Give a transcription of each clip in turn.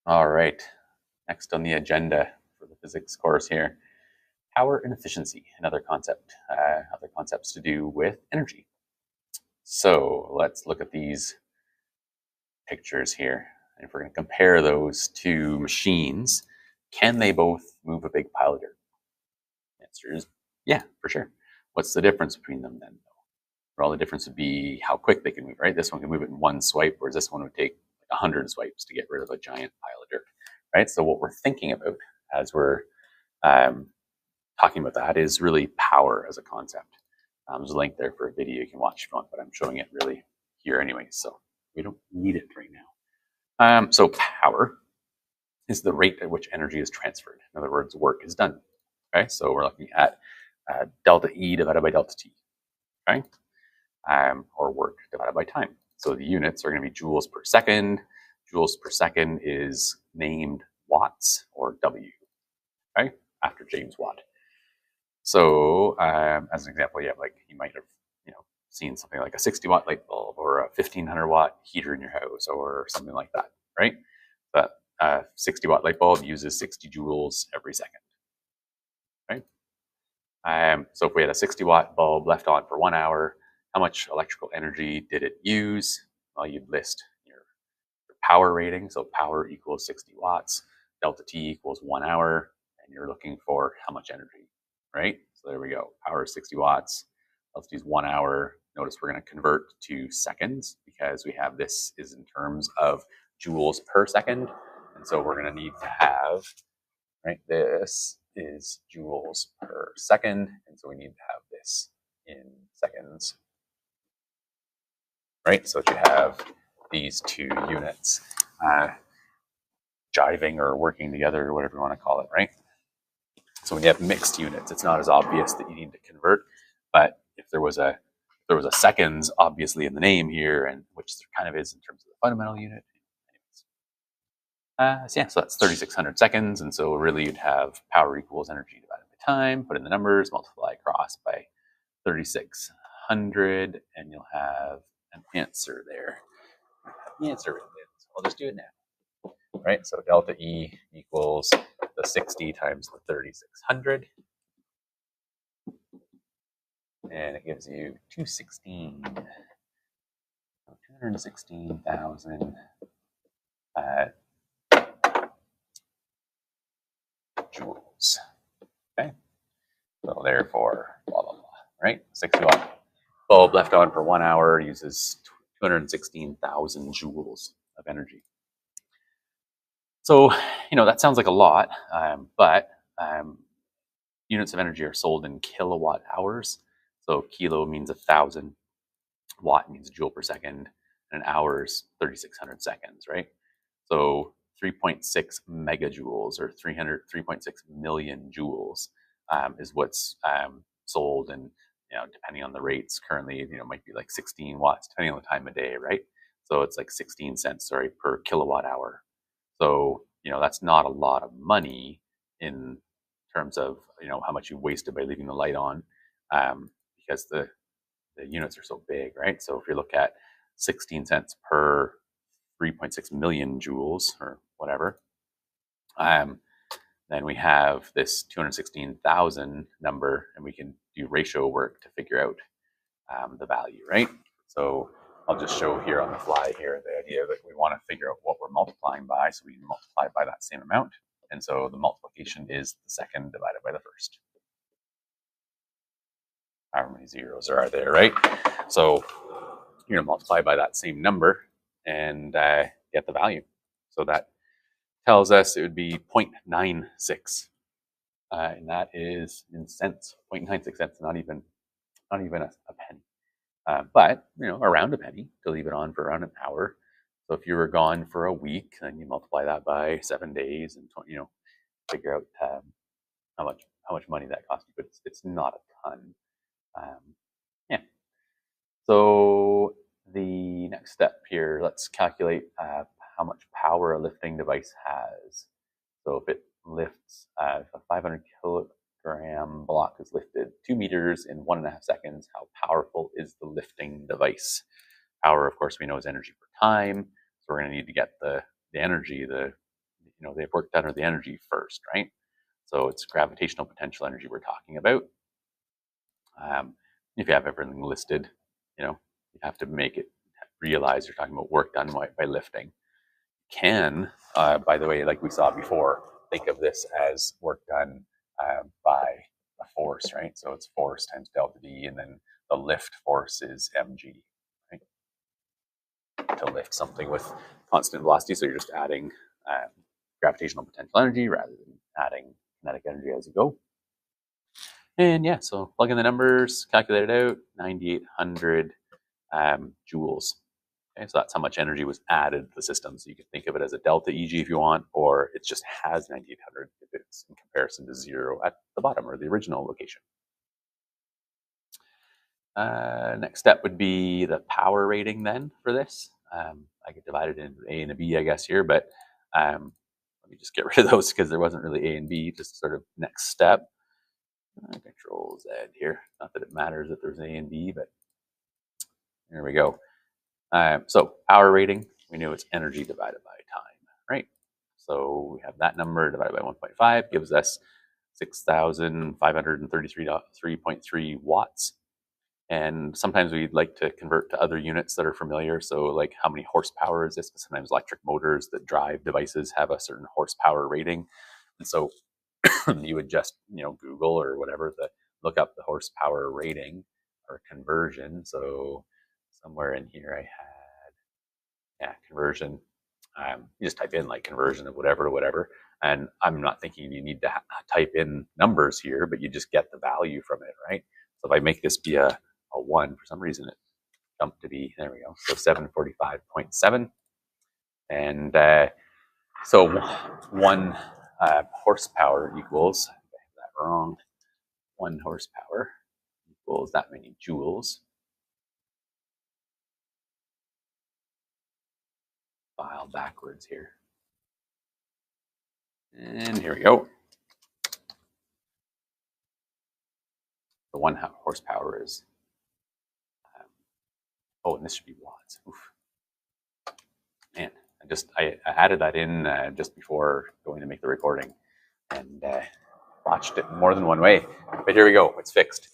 All right. Next on the agenda for the physics course here, power and efficiency, another concept, other concepts to do with energy. So let's look at these pictures here. And if we're going to compare those two machines, can they both move a big pile of dirt? The answer is yeah, for sure. What's the difference between them then? Well, the difference would be how quick they can move, right? This one can move it in one swipe, whereas this one would take like 100 swipes to get rid of a giant pile of dirt, right? So what we're thinking about as we're um, talking about that is really power as a concept. There's a link there for a video you can watch if you want, but I'm showing it really here anyway, so we don't need it right now. So power is the rate at which energy is transferred. In other words, work is done. Okay, so we're looking at delta E divided by delta T. Okay, or work divided by time. So the units are going to be joules per second. Joules per second is named watts or W. Okay, after James Watt. So as an example, you might have seen something like a 60-watt light bulb or a 1500-watt heater in your house or something like that, right? That 60-watt light bulb uses 60 joules every second, right? So if we had a 60-watt bulb left on for 1 hour, how much electrical energy did it use? Well, you'd list your power rating. So power equals 60 watts, delta T equals 1 hour, and you're looking for how much energy, right? So there we go. Power is 60 watts, delta T is 1 hour. Notice we're going to convert to seconds because we have this is in terms of joules per second. And so we're going to need to have, right, this is joules per second. And so we need to have this in seconds, right? So that you have these two units jiving or working together or whatever you want to call it, right? So when you have mixed units, it's not as obvious that you need to convert. But if there was a seconds obviously in the name here, and which there kind of is in terms of the fundamental unit. So that's 3,600 seconds, and so really you'd have power equals energy divided by time. Put in the numbers, multiply across by 3,600, and you'll have an answer there. The answer is, I'll just do it now, right? So delta E equals the 60 times the 3,600, and it gives you 216,000 joules. Okay, so therefore, blah blah blah. Right, 60-watt bulb left on for 1 hour uses 216,000 joules of energy. So that sounds like a lot, but units of energy are sold in kilowatt hours. So kilo means 1,000, watt means joule per second, and an hour is 3,600 seconds, right? So 3.6 megajoules or 3.6 million joules is what's sold, and depending on the rates currently, it might be like 16 watts depending on the time of day, right? So it's like 16 cents, per kilowatt hour. So that's not a lot of money in terms of how much you wasted by leaving the light on, because the units are so big, right? So if you look at 16 cents per 3.6 million joules or whatever, then we have this 216,000 number, and we can do ratio work to figure out the value, right? So I'll just show here on the fly here the idea that we want to figure out what we're multiplying by, so we multiply by that same amount. And so the multiplication is the second divided by the first. However many zeros there are there, right? So you're going to multiply by that same number and get the value. So that tells us it would be 0.96. And that is in cents, 0.96 cents, not even a penny. But around a penny to leave it on for around an hour. So if you were gone for a week, then you multiply that by 7 days and figure out how much money that cost you. But it's not a ton. Yeah. So the next step here, let's calculate how much power a lifting device has. So if it lifts a 500 kilogram block is lifted 2 meters in 1.5 seconds, how powerful is the lifting device? Power, of course, we know is energy per time. So we're going to need to get the energy, the the work done or the energy first, right? So it's gravitational potential energy we're talking about. If you have everything listed, you have to make it realize you're talking about work done by lifting. Can, by the way, like we saw before, think of this as work done by a force, right? So it's force times delta V, and then the lift force is mg, right? To lift something with constant velocity, so you're just adding gravitational potential energy rather than adding kinetic energy as you go. And yeah, so plug in the numbers, calculate it out, 9,800 joules. Okay, so that's how much energy was added to the system. So you can think of it as a delta EG if you want, or it just has 9,800 if it's in comparison to 0 at the bottom or the original location. Next step would be the power rating then for this. I could divide it into A and a B, I guess, here, but let me just get rid of those because there wasn't really A and B, just sort of next step. Control Z here. Not that it matters that there's A and B, but there we go. So power rating, we knew it's energy divided by time, right? So we have that number divided by 1.5 gives us 6,533.3 watts. And sometimes we'd like to convert to other units that are familiar. So like how many horsepower is this? But sometimes electric motors that drive devices have a certain horsepower rating. And so you would just, Google or whatever, look up the horsepower rating or conversion. So somewhere in here I had, conversion. You just type in like conversion of whatever to whatever. And I'm not thinking you need to type in numbers here, but you just get the value from it, right? So if I make this be a 1, for some reason it jumped to be, there we go, so 745.7. And so 1 horsepower equals, I have that wrong, 1 horsepower equals that many joules. File backwards here. And here we go. The 1 horsepower is, and this should be watts. Oof. Man, I added that in just before going to make the recording and watched it more than one way. But here we go, it's fixed.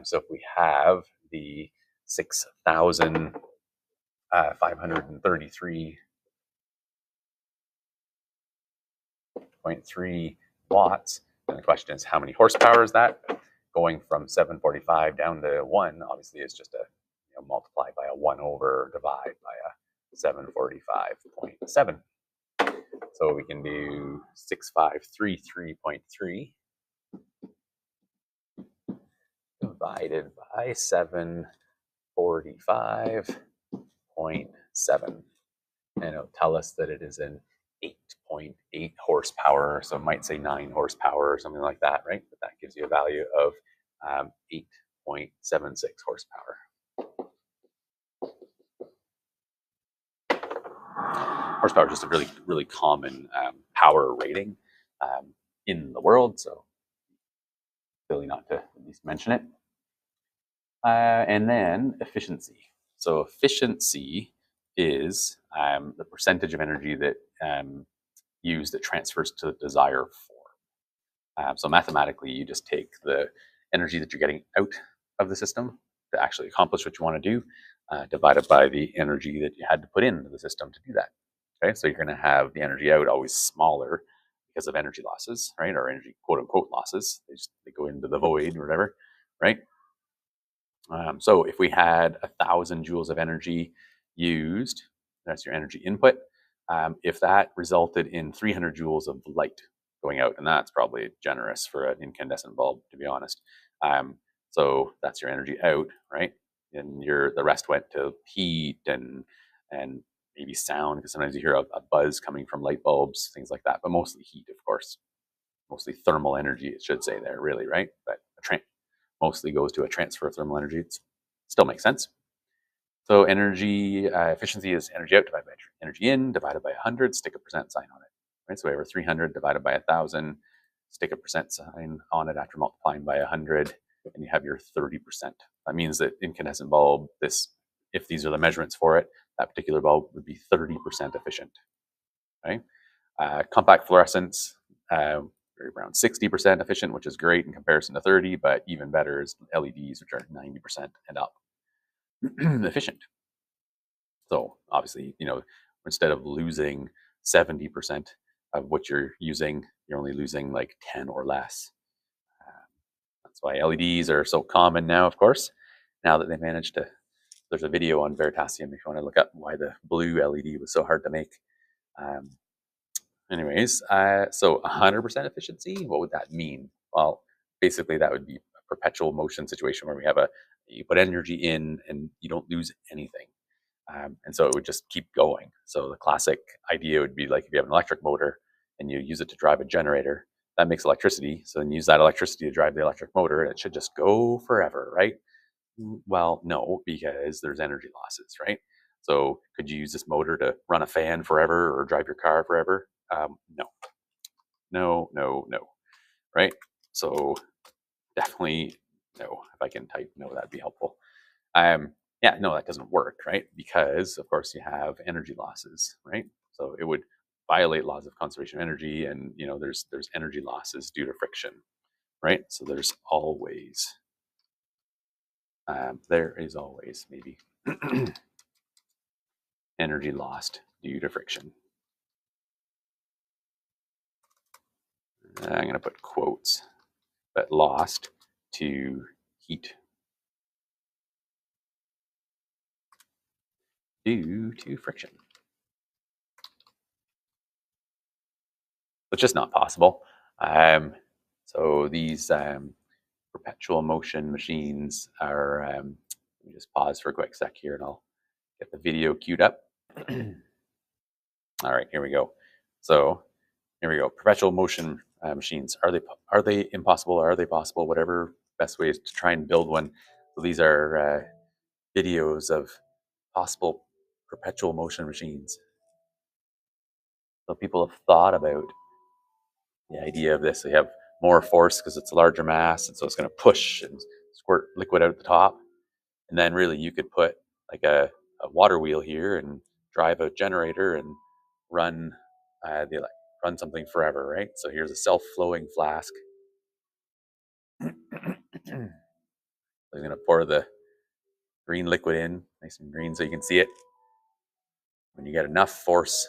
So if we have the 6,533.3 watts, and the question is how many horsepower is that? Going from 745 down to 1, obviously it's just a multiply by a 1 over, divide by a 745.7. So we can do 6,533.3 divided by 745.7. And it'll tell us that it is an 8.8 horsepower. So it might say 9 horsepower or something like that, right? But that gives you a value of 8.76 horsepower. Horsepower is just a really, really common power rating in the world, so silly not to at least mention it. And then efficiency. So efficiency is the percentage of energy that used that transfers to the desired form. So mathematically, you just take the energy that you're getting out of the system to actually accomplish what you want to do, divided by the energy that you had to put into the system to do that. Okay, so you're going to have the energy out always smaller because of energy losses, right? Or energy quote unquote losses. They go into the void or whatever, right? So if we had 1,000 joules of energy used, that's your energy input. If that resulted in 300 joules of light going out, and that's probably generous for an incandescent bulb, to be honest. So that's your energy out, right? And the rest went to heat and maybe sound, because sometimes you hear a buzz coming from light bulbs, things like that, but mostly heat, of course. Mostly thermal energy, it should say there, really, right? But mostly goes to a transfer of thermal energy. It still makes sense. So energy efficiency is energy out divided by energy in, divided by 100, stick a percent sign on it. Right? So we have 300 divided by 1,000, stick a percent sign on it after multiplying by 100, and you have your 30%. That means that incandescent bulb, if these are the measurements for it, that particular bulb would be 30% efficient. Right? Compact fluorescence, around 60% efficient, which is great in comparison to 30, but even better is LEDs, which are 90% and up efficient. So obviously, instead of losing 70% of what you're using, you're only losing like 10 or less. That's why LEDs are so common now, of course, now that they managed to. There's a video on Veritasium if you want to look up why the blue LED was so hard to make. Um, so 100% efficiency, what would that mean? Well, basically that would be a perpetual motion situation where you put energy in and you don't lose anything. And so it would just keep going. So the classic idea would be like if you have an electric motor and you use it to drive a generator, that makes electricity. So then use that electricity to drive the electric motor, and it should just go forever, right? Well, no, because there's energy losses, right? So could you use this motor to run a fan forever or drive your car forever? No, no, no, no, right? So definitely no. If I can type no, that'd be helpful. Yeah, no, that doesn't work, right? Because of course you have energy losses, right? So it would violate laws of conservation of energy, and there's energy losses due to friction, right? So there is always maybe energy lost due to friction. I'm going to put quotes, but lost to heat due to friction. It's just not possible. So these perpetual motion machines are, let me just pause for a quick sec here and I'll get the video queued up. All right, here we go. So here we go. Perpetual motion machines. Are they impossible? Or are they possible? Whatever best way is to try and build one. So these are videos of possible perpetual motion machines. So people have thought about the idea of this. They have more force because it's a larger mass, and so it's going to push and squirt liquid out the top. And then really you could put like a water wheel here and drive a generator and run run something forever, right? So here's a self-flowing flask. I'm going to pour the green liquid in, nice and green so you can see it. When you get enough force,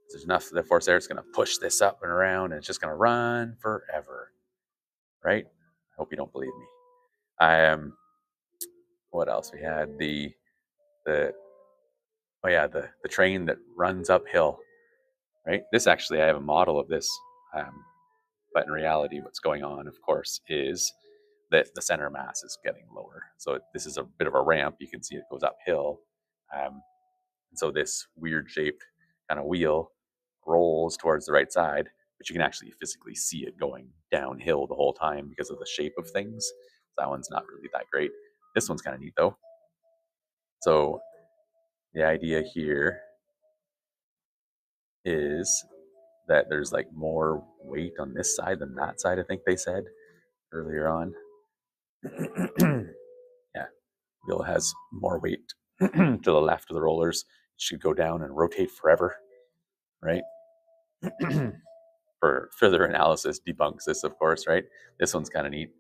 there's enough of the force there, it's going to push this up and around, and it's just going to run forever, right? I hope you don't believe me. What else? We had the train that runs uphill, right? This actually, I have a model of this, but in reality, what's going on, of course, is that the center mass is getting lower. So this is a bit of a ramp. You can see it goes uphill. And so this weird shaped kind of wheel rolls towards the right side, but you can actually physically see it going downhill the whole time because of the shape of things. That one's not really that great. This one's kind of neat though. So the idea here is that there's like more weight on this side than that side, I think they said earlier on. Yeah, wheel has more weight to the left of the rollers. It should go down and rotate forever, right? For further analysis debunks this, of course, right? This one's kind of neat.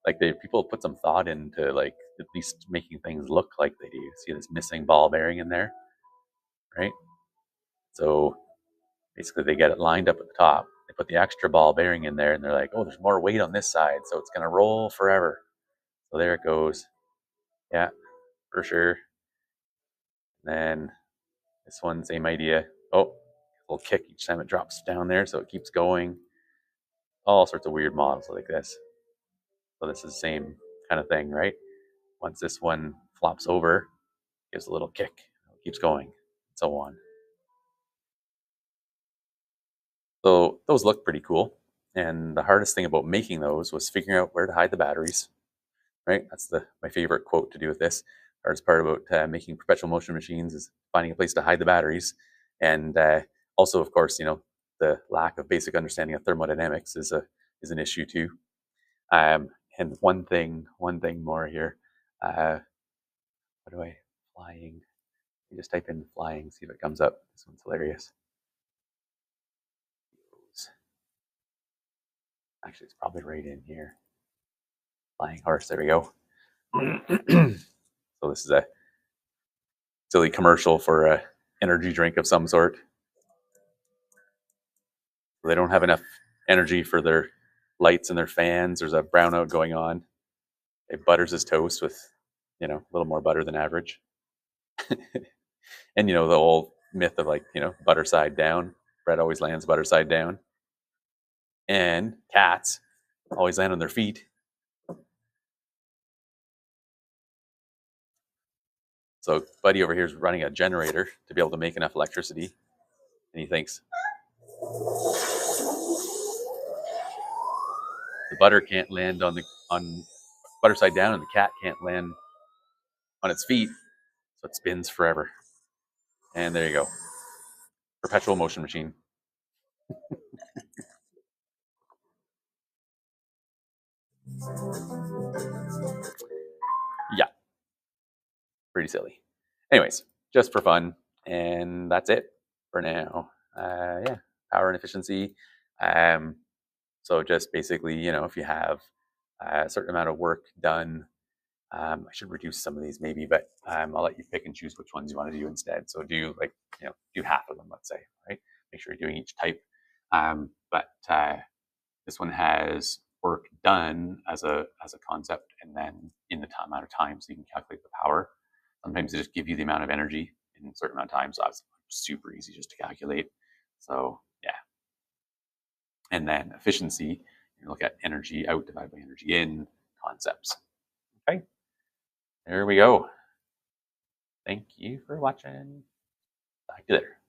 Like people put some thought into like at least making things look like they do. See this missing ball bearing in there, right? So basically they get it lined up at the top. They put the extra ball bearing in there and they're like, oh, there's more weight on this side, so it's going to roll forever. So there it goes. Yeah, for sure. And then this one, same idea. Oh, a little kick each time it drops down there, so it keeps going. All sorts of weird models like this. So this is the same kind of thing, right? Once this one flops over, gives a little kick, it keeps going, and so on. So those look pretty cool. And the hardest thing about making those was figuring out where to hide the batteries, right? That's my favorite quote to do with this. The hardest part about making perpetual motion machines is finding a place to hide the batteries. And also, of course, the lack of basic understanding of thermodynamics is an issue too. And one thing more here. What do I flying? You just type in flying, see if it comes up. This one's hilarious. Actually, it's probably right in here. Flying horse. There we go. So this is a silly commercial for a energy drink of some sort. They don't have enough energy for their lights and their fans. There's a brownout going on. It butters his toast with, a little more butter than average. And the whole myth of butter side down. Bread always lands butter side down. And cats always land on their feet. So Buddy over here is running a generator to be able to make enough electricity. And he thinks the butter can't land on butter side down, and the cat can't land on its feet, so it spins forever. And there you go. Perpetual motion machine. Yeah. Pretty silly. Anyways, just for fun. And that's it for now. Yeah. Power and efficiency. So just basically, if you have a certain amount of work done, I should reduce some of these maybe, but I'll let you pick and choose which ones you want to do instead. So do do half of them, let's say, right? Make sure you're doing each type. But this one has work done as a concept, and then in the amount of time, so you can calculate the power. Sometimes they just give you the amount of energy in a certain amount of time, so that's super easy just to calculate. So yeah. And then efficiency, you look at energy out divided by energy in concepts. Okay, there we go. Thank you for watching. Talk to you later.